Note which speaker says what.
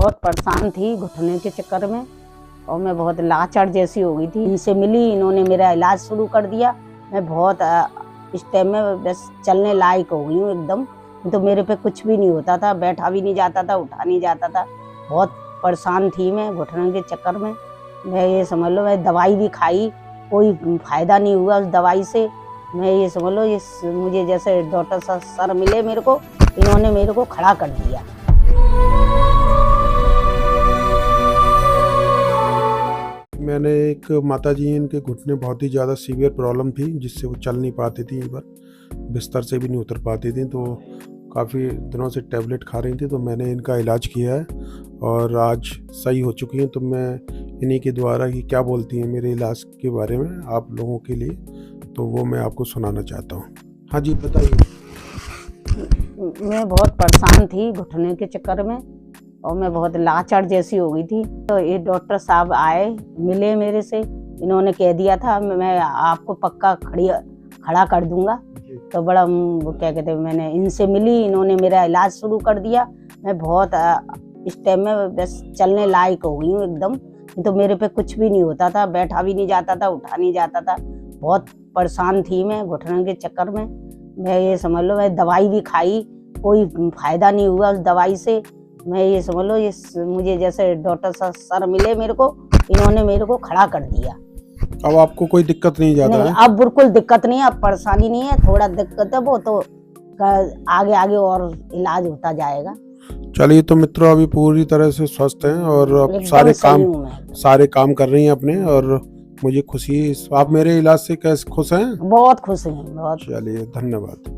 Speaker 1: बहुत परेशान थी घुटने के चक्कर में और मैं बहुत लाचार जैसी हो गई थी। इनसे मिली, इन्होंने मेरा इलाज शुरू कर दिया। मैं बहुत इस टाइम में बस चलने लायक हो गई हूँ एकदम। तो मेरे पे कुछ भी नहीं होता था, बैठा भी नहीं जाता था, उठा नहीं जाता था। बहुत परेशान थी मैं घुटने के चक्कर में। मैं ये समझ लो, मैं दवाई भी खाई, कोई फायदा नहीं हुआ उस दवाई से। मैं ये समझ लो, ये मुझे जैसे डॉक्टर सर मिले मेरे को, इन्होंने मेरे को खड़ा कर दिया।
Speaker 2: मैंने एक माताजी, इनके घुटने बहुत ही ज़्यादा सीवियर प्रॉब्लम थी, जिससे वो चल नहीं पाती थी, एक बार बिस्तर से भी नहीं उतर पाती थी। तो काफ़ी दिनों से टैबलेट खा रही थी, तो मैंने इनका इलाज किया है और आज सही हो चुकी हैं। तो मैं इन्हीं के द्वारा कि क्या बोलती हैं मेरे इलाज के बारे में आप लोगों के लिए, तो वो मैं आपको सुनाना चाहता हूँ। हाँ जी, बताइए।
Speaker 1: मैं बहुत परेशान थी घुटने के चक्कर में और मैं बहुत लाचार जैसी हो गई थी। तो ये डॉक्टर साहब आए, मिले मेरे से, इन्होंने कह दिया था मैं आपको पक्का खड़ा कर दूंगा। तो बड़ा वो क्या कहते हैं, मैंने इनसे मिली, इन्होंने मेरा इलाज शुरू कर दिया। मैं बहुत इस टाइम में बस चलने लायक हो गई हूँ एकदम। तो मेरे पे कुछ भी नहीं होता था, बैठा भी नहीं जाता था, उठा नहीं जाता था। बहुत परेशान थी मैं घुटने के चक्कर में। मैं ये समझ लो, मैं दवाई भी खाई, कोई फायदा नहीं हुआ उस दवाई से। मैं ये समझ लो, ये मुझे जैसे डॉक्टर सर मिले मेरे को, इन्होंने मेरे को खड़ा कर दिया।
Speaker 2: अब आपको कोई दिक्कत नहीं ज़्यादा है?
Speaker 1: अब बिल्कुल दिक्कत नहीं है, अब परेशानी नहीं है। थोड़ा दिक्कत है वो तो आगे आगे और इलाज होता जाएगा।
Speaker 2: चलिए, तो मित्रों अभी पूरी तरह से स्वस्थ हैं और अब सारे काम कर रही हैं अपने, और मुझे खुशी है। आप मेरे इलाज से कैसे खुश हैं?
Speaker 1: बहुत खुश हैं, बहुत।
Speaker 2: चलिए, धन्यवाद।